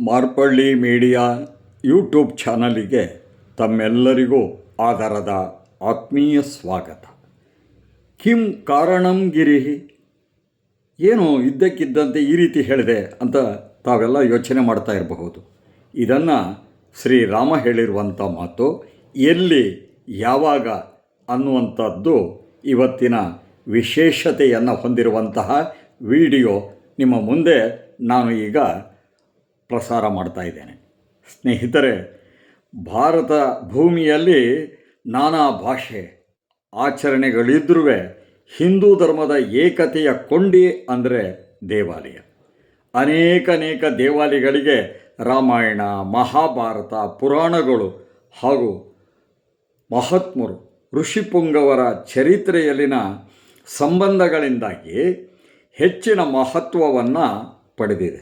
Marpalli media YouTube ಚಾನಲಿಗೆ ತಮ್ಮೆಲ್ಲರಿಗೂ ಆದರದ ಆತ್ಮೀಯ ಸ್ವಾಗತ. ಕಿಂ ಕಾರಣಂ ಗಿರಿಃ, ಏನು ಇದ್ದಕ್ಕಿದ್ದಂತೆ ಈ ರೀತಿ ಹೇಳಿದೆ ಅಂತ ತಾವೆಲ್ಲ ಯೋಚನೆ ಮಾಡ್ತಾ ಇರಬಹುದು. ಇದನ್ನು ಶ್ರೀರಾಮ ಹೇಳಿರುವಂಥ ಮಾತು ಎಲ್ಲಿ ಯಾವಾಗ ಅನ್ನುವಂಥದ್ದು ಇವತ್ತಿನ ವಿಶೇಷತೆಯನ್ನು ಹೊಂದಿರುವಂತಹ ವಿಡಿಯೋ ನಿಮ್ಮ ಮುಂದೆ ನಾನು ಈಗ ಪ್ರಸಾರ ಮಾಡ್ತಾ ಇದ್ದೇನೆ. ಸ್ನೇಹಿತರೆ, ಭಾರತ ಭೂಮಿಯಲ್ಲಿ ನಾನಾ ಭಾಷೆ ಆಚರಣೆಗಳಿದ್ರೂ ಹಿಂದೂ ಧರ್ಮದ ಏಕತೆಯ ಕೊಂಡಿ ಅಂದರೆ ದೇವಾಲಯ. ಅನೇಕ ದೇವಾಲಯಗಳಿಗೆ ರಾಮಾಯಣ, ಮಹಾಭಾರತ, ಪುರಾಣಗಳು ಹಾಗೂ ಮಹಾತ್ಮರು, ಋಷಿಪುಂಗವರ ಚರಿತ್ರೆಯಲ್ಲಿನ ಸಂಬಂಧಗಳಿಂದಾಗಿ ಹೆಚ್ಚಿನ ಮಹತ್ವವನ್ನು ಪಡೆದಿದೆ.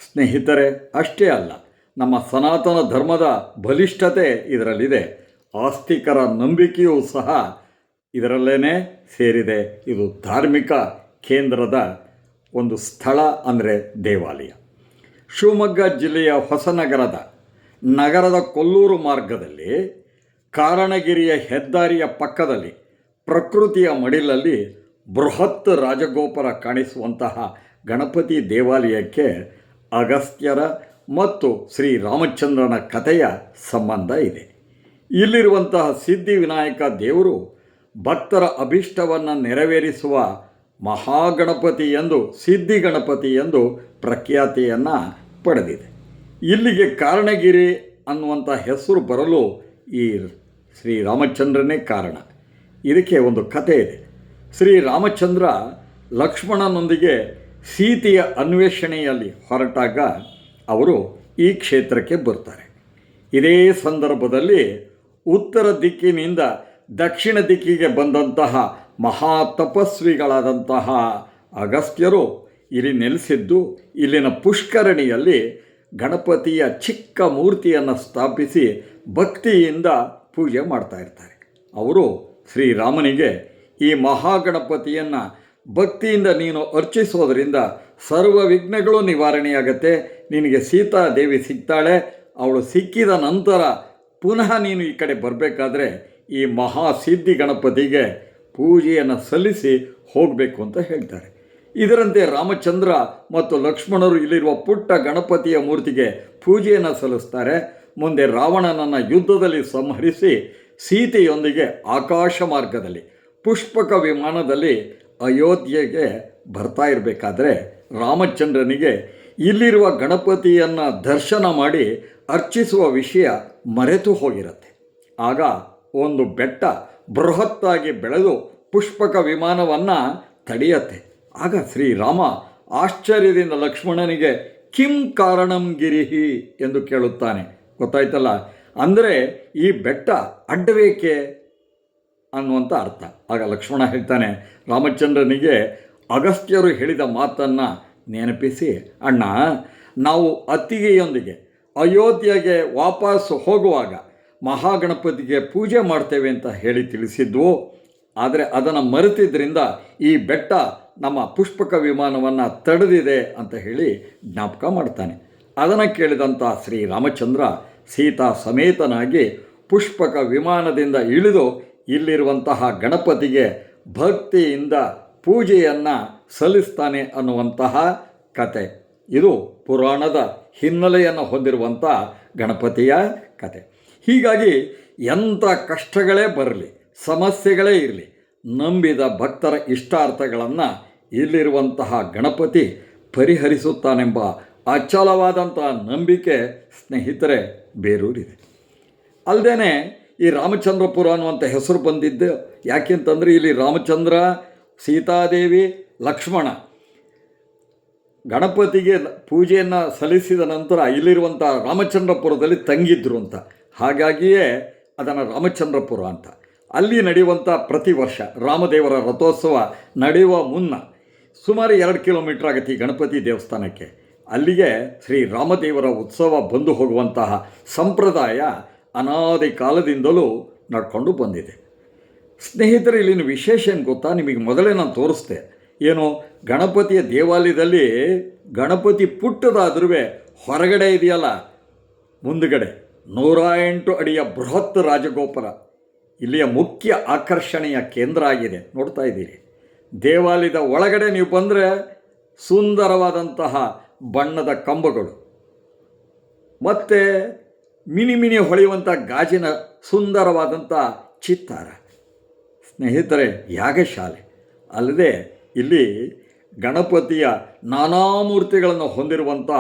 ಸ್ನೇಹಿತರೆ, ಅಷ್ಟೇ ಅಲ್ಲ, ನಮ್ಮ ಸನಾತನ ಧರ್ಮದ ಬಲಿಷ್ಠತೆ ಇದರಲ್ಲಿದೆ. ಆಸ್ತಿಕರ ನಂಬಿಕೆಯೂ ಸಹ ಇದರಲ್ಲೇ ಸೇರಿದೆ. ಇದು ಧಾರ್ಮಿಕ ಕೇಂದ್ರದ ಒಂದು ಸ್ಥಳ ಅಂದರೆ ದೇವಾಲಯ. ಶಿವಮೊಗ್ಗ ಜಿಲ್ಲೆಯ ಹೊಸನಗರದ ನಗರದ ಕೊಲ್ಲೂರು ಮಾರ್ಗದಲ್ಲಿ ಕಾರಣಗಿರಿಯ ಹೆದ್ದಾರಿಯ ಪಕ್ಕದಲ್ಲಿ ಪ್ರಕೃತಿಯ ಮಡಿಲಲ್ಲಿ ಬೃಹತ್ ರಾಜಗೋಪುರ ಕಾಣಿಸುವಂತಹ ಗಣಪತಿ ದೇವಾಲಯಕ್ಕೆ ಅಗಸ್ತ್ಯರ ಮತ್ತು ಶ್ರೀರಾಮಚಂದ್ರನ ಕಥೆಯ ಸಂಬಂಧ ಇದೆ. ಇಲ್ಲಿರುವಂತಹ ಸಿದ್ಧಿವಿನಾಯಕ ದೇವರು ಭಕ್ತರ ಅಭಿಷ್ಟವನ್ನು ನೆರವೇರಿಸುವ ಮಹಾಗಣಪತಿ ಎಂದು, ಸಿದ್ಧಿಗಣಪತಿ ಎಂದು ಪ್ರಖ್ಯಾತಿಯನ್ನು ಪಡೆದಿದೆ. ಇಲ್ಲಿಗೆ ಕಾರಣಗಿರಿ ಅನ್ನುವಂಥ ಹೆಸರು ಬರಲು ಈ ಶ್ರೀರಾಮಚಂದ್ರನೇ ಕಾರಣ. ಇದಕ್ಕೆ ಒಂದು ಕಥೆ ಇದೆ. ಶ್ರೀರಾಮಚಂದ್ರ ಲಕ್ಷ್ಮಣನೊಂದಿಗೆ ಸೀತೆಯ ಅನ್ವೇಷಣೆಯಲ್ಲಿ ಹೊರಟಾಗ ಅವರು ಈ ಕ್ಷೇತ್ರಕ್ಕೆ ಬರ್ತಾರೆ. ಇದೇ ಸಂದರ್ಭದಲ್ಲಿ ಉತ್ತರ ದಿಕ್ಕಿನಿಂದ ದಕ್ಷಿಣ ದಿಕ್ಕಿಗೆ ಬಂದಂತಹ ಮಹಾ ತಪಸ್ವಿಗಳಾದಂತಹ ಅಗಸ್ತ್ಯರು ಇಲ್ಲಿ ನೆಲೆಸಿದ್ದು, ಇಲ್ಲಿನ ಪುಷ್ಕರಣಿಯಲ್ಲಿ ಗಣಪತಿಯ ಚಿಕ್ಕ ಮೂರ್ತಿಯನ್ನು ಸ್ಥಾಪಿಸಿ ಭಕ್ತಿಯಿಂದ ಪೂಜೆ ಮಾಡ್ತಾ ಇರ್ತಾರೆ. ಅವರು ಶ್ರೀರಾಮನಿಗೆ ಈ ಮಹಾಗಣಪತಿಯನ್ನು ಭಕ್ತಿಯಿಂದ ನೀನು ಅರ್ಚಿಸೋದರಿಂದ ಸರ್ವ ವಿಘ್ನಗಳು ನಿವಾರಣೆಯಾಗತ್ತೆ, ನಿನಗೆ ಸೀತಾದೇವಿ ಸಿಗ್ತಾಳೆ, ಅವಳು ಸಿಕ್ಕಿದ ನಂತರ ಪುನಃ ನೀನು ಈ ಕಡೆ ಬರಬೇಕಾದ್ರೆ ಈ ಮಹಾಸಿದ್ಧಿ ಗಣಪತಿಗೆ ಪೂಜೆಯನ್ನು ಸಲ್ಲಿಸಿ ಹೋಗಬೇಕು ಅಂತ ಹೇಳ್ತಾರೆ. ಇದರಂತೆ ರಾಮಚಂದ್ರ ಮತ್ತು ಲಕ್ಷ್ಮಣರು ಇಲ್ಲಿರುವ ಪುಟ್ಟ ಗಣಪತಿಯ ಮೂರ್ತಿಗೆ ಪೂಜೆಯನ್ನು ಸಲ್ಲಿಸ್ತಾರೆ. ಮುಂದೆ ರಾವಣನನ್ನು ಯುದ್ಧದಲ್ಲಿ ಸಂಹರಿಸಿ ಸೀತೆಯೊಂದಿಗೆ ಆಕಾಶ ಮಾರ್ಗದಲ್ಲಿ ಪುಷ್ಪಕ ವಿಮಾನದಲ್ಲಿ ಅಯೋಧ್ಯೆಗೆ ಬರ್ತಾ ಇರಬೇಕಾದ್ರೆ ರಾಮಚಂದ್ರನಿಗೆ ಇಲ್ಲಿರುವ ಗಣಪತಿಯನ್ನು ದರ್ಶನ ಮಾಡಿ ಅರ್ಚಿಸುವ ವಿಷಯ ಮರೆತು ಹೋಗಿರುತ್ತೆ. ಆಗ ಒಂದು ಬೆಟ್ಟ ಬೃಹತ್ತಾಗಿ ಬೆಳೆದು ಪುಷ್ಪಕ ವಿಮಾನವನ್ನು ತಡೆಯತ್ತೆ. ಆಗ ಶ್ರೀರಾಮ ಆಶ್ಚರ್ಯದಿಂದ ಲಕ್ಷ್ಮಣನಿಗೆ ಕಿಂ ಕಾರಣಂ ಗಿರಿಹಿ ಎಂದು ಕೇಳುತ್ತಾನೆ. ಗೊತ್ತಾಯ್ತಲ್ಲ, ಅಂದರೆ ಈ ಬೆಟ್ಟ ಅಡ್ಡವೇಕೆ ಅನ್ನುವಂಥ ಅರ್ಥ. ಆಗ ಲಕ್ಷ್ಮಣ ಹೇಳ್ತಾನೆ ರಾಮಚಂದ್ರನಿಗೆ ಅಗಸ್ತ್ಯರು ಹೇಳಿದ ಮಾತನ್ನು ನೆನಪಿಸಿ, ಅಣ್ಣ, ನಾವು ಅತ್ತಿಗೆಯೊಂದಿಗೆ ಅಯೋಧ್ಯೆಗೆ ವಾಪಸ್ ಹೋಗುವಾಗ ಮಹಾಗಣಪತಿಗೆ ಪೂಜೆ ಮಾಡ್ತೇವೆ ಅಂತ ಹೇಳಿ ತಿಳಿಸಿದ್ವು. ಆದರೆ ಅದನ್ನು ಮರೆತಿದ್ದರಿಂದ ಈ ಬೆಟ್ಟ ನಮ್ಮ ಪುಷ್ಪಕ ವಿಮಾನವನ್ನು ತಡೆದಿದೆ ಅಂತ ಹೇಳಿ ಜ್ಞಾಪಕ ಮಾಡ್ತಾನೆ. ಅದನ್ನು ಕೇಳಿದಂಥ ಶ್ರೀರಾಮಚಂದ್ರ ಸೀತಾ ಸಮೇತನಾಗಿ ಪುಷ್ಪಕ ವಿಮಾನದಿಂದ ಇಳಿದು ಇಲ್ಲಿರುವಂತಹ ಗಣಪತಿಗೆ ಭಕ್ತಿಯಿಂದ ಪೂಜೆಯನ್ನು ಸಲ್ಲಿಸ್ತಾನೆ ಅನ್ನುವಂತಹ ಕತೆ. ಇದು ಪುರಾಣದ ಹಿನ್ನೆಲೆಯನ್ನು ಹೊಂದಿರುವಂಥ ಗಣಪತಿಯ ಕತೆ. ಹೀಗಾಗಿ ಎಂಥ ಕಷ್ಟಗಳೇ ಬರಲಿ, ಸಮಸ್ಯೆಗಳೇ ಇರಲಿ, ನಂಬಿದ ಭಕ್ತರ ಇಷ್ಟಾರ್ಥಗಳನ್ನು ಇಲ್ಲಿರುವಂತಹ ಗಣಪತಿ ಪರಿಹರಿಸುತ್ತಾನೆಂಬ ಅಚಲವಾದಂಥ ನಂಬಿಕೆ ಸ್ನೇಹಿತರೆ ಬೇರೂರಿದೆ. ಅಲ್ಲದೆ ಈ ರಾಮಚಂದ್ರಪುರ ಅನ್ನುವಂಥ ಹೆಸರು ಬಂದಿದ್ದು ಯಾಕೆಂತಂದರೆ ಇಲ್ಲಿ ರಾಮಚಂದ್ರ, ಸೀತಾದೇವಿ, ಲಕ್ಷ್ಮಣ ಗಣಪತಿಗೆ ಪೂಜೆಯನ್ನು ಸಲ್ಲಿಸಿದ ನಂತರ ಇಲ್ಲಿರುವಂಥ ರಾಮಚಂದ್ರಪುರದಲ್ಲಿ ತಂಗಿದ್ರು ಅಂತ. ಹಾಗಾಗಿಯೇ ಅದನ್ನು ರಾಮಚಂದ್ರಪುರ ಅಂತ. ಅಲ್ಲಿ ನಡೆಯುವಂಥ ಪ್ರತಿ ವರ್ಷ ರಾಮದೇವರ ರಥೋತ್ಸವ ನಡೆಯುವ ಮುನ್ನ ಸುಮಾರು 2 ಕಿಲೋಮೀಟರ್ ಆಗುತ್ತೆ ಈ ಗಣಪತಿ ದೇವಸ್ಥಾನಕ್ಕೆ. ಅಲ್ಲಿಗೆ ಶ್ರೀರಾಮದೇವರ ಉತ್ಸವ ಬಂದು ಹೋಗುವಂತಹ ಸಂಪ್ರದಾಯ ಅನಾದಿ ಕಾಲದಿಂದಲೂ ನಡ್ಕೊಂಡು ಬಂದಿದೆ. ಸ್ನೇಹಿತರೆ, ಇಲ್ಲಿನ ವಿಶೇಷ ಏನು ಗೊತ್ತಾ? ನಿಮಗೆ ಮೊದಲೇ ನಾನು ತೋರಿಸ್ದೆ. ಏನು, ಗಣಪತಿಯ ದೇವಾಲಯದಲ್ಲಿ ಗಣಪತಿ ಪುಟ್ಟದಾದ್ರೂ ಹೊರಗಡೆ ಇದೆಯಲ್ಲ, ಮುಂದುಗಡೆ 108 ಅಡಿಯ ಬೃಹತ್ ರಾಜಗೋಪುರ ಇಲ್ಲಿಯ ಮುಖ್ಯ ಆಕರ್ಷಣೆಯ ಕೇಂದ್ರ ಆಗಿದೆ. ನೋಡ್ತಾ ಇದ್ದೀರಿ. ದೇವಾಲಯದ ಒಳಗಡೆ ನೀವು ಬಂದರೆ ಸುಂದರವಾದಂತಹ ಬಣ್ಣದ ಕಂಬಗಳು ಮತ್ತು ಮಿನಿ ಹೊಳೆಯುವಂಥ ಗಾಜಿನ ಸುಂದರವಾದಂಥ ಚಿತ್ತಾರ. ಸ್ನೇಹಿತರೆ, ಯಾಗಶಾಲೆ ಅಲ್ಲದೆ ಇಲ್ಲಿ ಗಣಪತಿಯ ನಾನಾ ಮೂರ್ತಿಗಳನ್ನು ಹೊಂದಿರುವಂಥ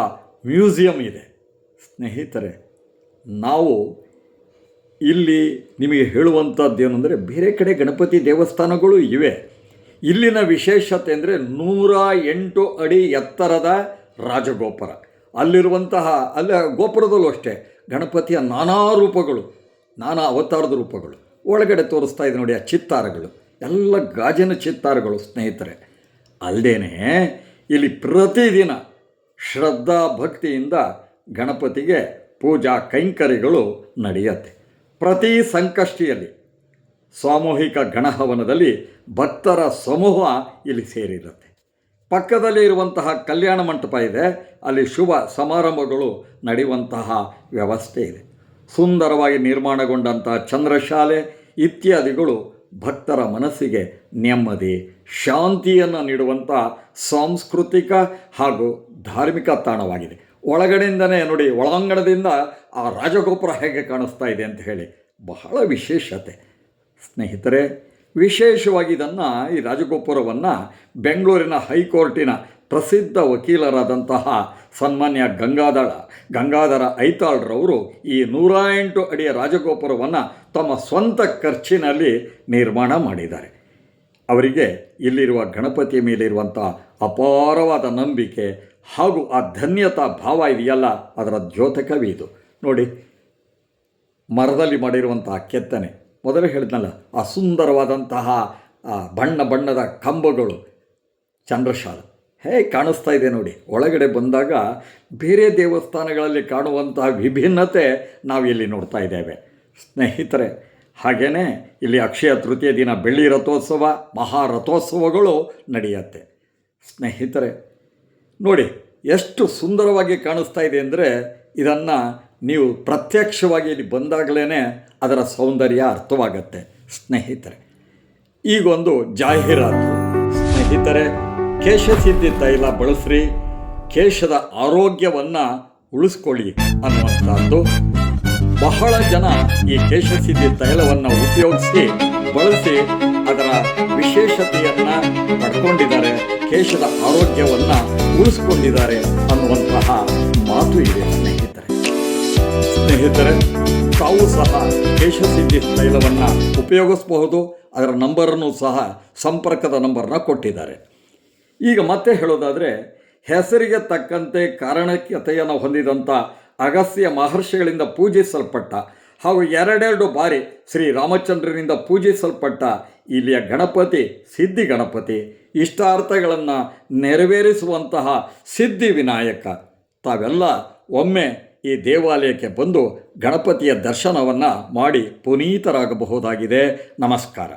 ಮ್ಯೂಸಿಯಂ ಇದೆ. ಸ್ನೇಹಿತರೆ, ನಾವು ಇಲ್ಲಿ ನಿಮಗೆ ಹೇಳುವಂಥದ್ದೇನು ಅಂದರೆ, ಬೇರೆ ಕಡೆ ಗಣಪತಿ ದೇವಸ್ಥಾನಗಳು ಇವೆ. ಇಲ್ಲಿನ ವಿಶೇಷತೆ ಅಂದರೆ 108 ಅಡಿ ಎತ್ತರದ ರಾಜಗೋಪುರ. ಅಲ್ಲಿರುವಂತಹ ಗೋಪುರದಲ್ಲೂ ಅಷ್ಟೇ ಗಣಪತಿಯ ನಾನಾ ರೂಪಗಳು, ನಾನಾ ಅವತಾರದ ರೂಪಗಳು ಒಳಗಡೆ ತೋರಿಸ್ತಾ ಇದೆ ನೋಡಿ. ಆ ಚಿತ್ತಾರಗಳು ಎಲ್ಲ ಗಾಜಿನ ಚಿತ್ತಾರಗಳು ಸ್ನೇಹಿತರೆ. ಅಲ್ಲದೇನೆ ಇಲ್ಲಿ ಪ್ರತಿದಿನ ಶ್ರದ್ಧಾ ಭಕ್ತಿಯಿಂದ ಗಣಪತಿಗೆ ಪೂಜಾ ಕೈಂಕರ್ಯಗಳು ನಡೆಯುತ್ತೆ. ಪ್ರತಿ ಸಂಕಷ್ಟಿಯಲ್ಲಿ ಸಾಮೂಹಿಕ ಗಣಹವನದಲ್ಲಿ ಭಕ್ತರ ಸಮೂಹ ಇಲ್ಲಿ ಸೇರಿರುತ್ತೆ. ಪಕ್ಕದಲ್ಲಿ ಇರುವಂತಹ ಕಲ್ಯಾಣ ಮಂಟಪ ಇದೆ, ಅಲ್ಲಿ ಶುಭ ಸಮಾರಂಭಗಳು ನಡೆಯುವಂತಹ ವ್ಯವಸ್ಥೆ ಇದೆ. ಸುಂದರವಾಗಿ ನಿರ್ಮಾಣಗೊಂಡಂತಹ ಚಂದ್ರಶಾಲೆ ಇತ್ಯಾದಿಗಳು ಭಕ್ತರ ಮನಸ್ಸಿಗೆ ನೆಮ್ಮದಿ ಶಾಂತಿಯನ್ನು ನೀಡುವಂಥ ಸಾಂಸ್ಕೃತಿಕ ಹಾಗೂ ಧಾರ್ಮಿಕ ತಾಣವಾಗಿದೆ. ಒಳಗಡೆಯಿಂದನೇ ನೋಡಿ, ಒಳಾಂಗಣದಿಂದ ಆ ರಾಜಗೋಪುರ ಹೇಗೆ ಕಾಣಿಸ್ತಾ ಇದೆ ಅಂತ ಹೇಳಿ ಬಹಳ ವಿಶೇಷತೆ. ಸ್ನೇಹಿತರೆ, ವಿಶೇಷವಾಗಿ ಈ ರಾಜಗೋಪುರವನ್ನು ಬೆಂಗಳೂರಿನ ಹೈಕೋರ್ಟಿನ ಪ್ರಸಿದ್ಧ ವಕೀಲರಾದಂತಹ ಸನ್ಮಾನ್ಯ ಗಂಗಾಧರ ಐತಾಳ್ರವರು ಈ 108 ಅಡಿಯ ರಾಜಗೋಪುರವನ್ನು ತಮ್ಮ ಸ್ವಂತ ಖರ್ಚಿನಲ್ಲಿ ನಿರ್ಮಾಣ ಮಾಡಿದ್ದಾರೆ. ಅವರಿಗೆ ಇಲ್ಲಿರುವ ಗಣಪತಿಯ ಮೇಲಿರುವಂಥ ಅಪಾರವಾದ ನಂಬಿಕೆ ಹಾಗೂ ಆ ಧನ್ಯತಾ ಭಾವ ಇದೆಯಲ್ಲ, ಅದರ ದ್ಯೋತಕವೇ ಇದು ನೋಡಿ. ಮರದಲ್ಲಿ ಮಾಡಿರುವಂತಹ ಕೆತ್ತನೆ, ಮೊದಲೇ ಹೇಳಿದ್ನಲ್ಲ, ಆ ಸುಂದರವಾದಂತಹ ಬಣ್ಣದ ಕಂಬಗಳು, ಚಂದ್ರಶಾಲೆ ಹೇಗೆ ಕಾಣಿಸ್ತಾ ಇದೆ ನೋಡಿ. ಒಳಗಡೆ ಬಂದಾಗ ಬೇರೆ ದೇವಸ್ಥಾನಗಳಲ್ಲಿ ಕಾಣುವಂತಹ ವಿಭಿನ್ನತೆ ನಾವಿಲ್ಲಿ ನೋಡ್ತಾ ಇದ್ದೇವೆ ಸ್ನೇಹಿತರೆ. ಹಾಗೆಯೇ ಇಲ್ಲಿ ಅಕ್ಷಯ ತೃತೀಯ ದಿನ ಬೆಳ್ಳಿ ರಥೋತ್ಸವ, ಮಹಾರಥೋತ್ಸವಗಳು ನಡೆಯುತ್ತೆ. ಸ್ನೇಹಿತರೆ ನೋಡಿ, ಎಷ್ಟು ಸುಂದರವಾಗಿ ಕಾಣಿಸ್ತಾ ಇದೆ ಅಂದರೆ, ಇದನ್ನು ನೀವು ಪ್ರತ್ಯಕ್ಷವಾಗಿ ಇಲ್ಲಿ ಬಂದಾಗಲೇ ಅದರ ಸೌಂದರ್ಯ ಅರ್ಥವಾಗತ್ತೆ ಸ್ನೇಹಿತರೆ. ಈಗೊಂದು ಜಾಹೀರಾತು ಸ್ನೇಹಿತರೆ. ಕೇಶಸಿದ್ಧಿ ತೈಲ ಬಳಸ್ರಿ, ಕೇಶದ ಆರೋಗ್ಯವನ್ನು ಉಳಿಸ್ಕೊಳ್ಳಿ ಅನ್ನುವಂಥದ್ದು. ಬಹಳ ಜನ ಈ ಕೇಶಸಿದ್ಧಿ ತೈಲವನ್ನು ಉಪಯೋಗಿಸಿ ಬಳಸಿ ಅದರ ವಿಶೇಷತೆಯನ್ನು ಪಡ್ಕೊಂಡಿದ್ದಾರೆ, ಕೇಶದ ಆರೋಗ್ಯವನ್ನು ಉಳಿಸ್ಕೊಂಡಿದ್ದಾರೆ ಅನ್ನುವಂತಹ ಮಾತು ಇದೆ ಸ್ನೇಹಿತರೆ. ತಾವು ಸಹ ಕೇಶಸಿದ್ಧಿ ತೈಲವನ್ನು ಉಪಯೋಗಿಸಬಹುದು. ಅದರ ನಂಬರನ್ನು ಸಹ ಸಂಪರ್ಕದ ನಂಬರನ್ನ ಕೊಟ್ಟಿದ್ದಾರೆ. ಈಗ ಮತ್ತೆ ಹೇಳೋದಾದರೆ, ಹೆಸರಿಗೆ ತಕ್ಕಂತೆ ಕಾರಣಕತೆಯನ್ನು ಹೊಂದಿದಂಥ ಅಗಸ್ತ್ಯ ಮಹರ್ಷಿಗಳಿಂದ ಪೂಜಿಸಲ್ಪಟ್ಟ ಹಾಗೂ 2 ಬಾರಿ ಶ್ರೀರಾಮಚಂದ್ರನಿಂದ ಪೂಜಿಸಲ್ಪಟ್ಟ ಇಲ್ಲಿಯ ಗಣಪತಿ ಸಿದ್ಧಿ ಗಣಪತಿ, ಇಷ್ಟಾರ್ಥಗಳನ್ನು ನೆರವೇರಿಸುವಂತಹ ಸಿದ್ಧಿ ವಿನಾಯಕ. ತಾವೆಲ್ಲ ಒಮ್ಮೆ ಈ ದೇವಾಲಯಕ್ಕೆ ಬಂದು ಗಣಪತಿಯ ದರ್ಶನವನ್ನು ಮಾಡಿ ಪುನೀತರಾಗಬಹುದಾಗಿದೆ. ನಮಸ್ಕಾರ.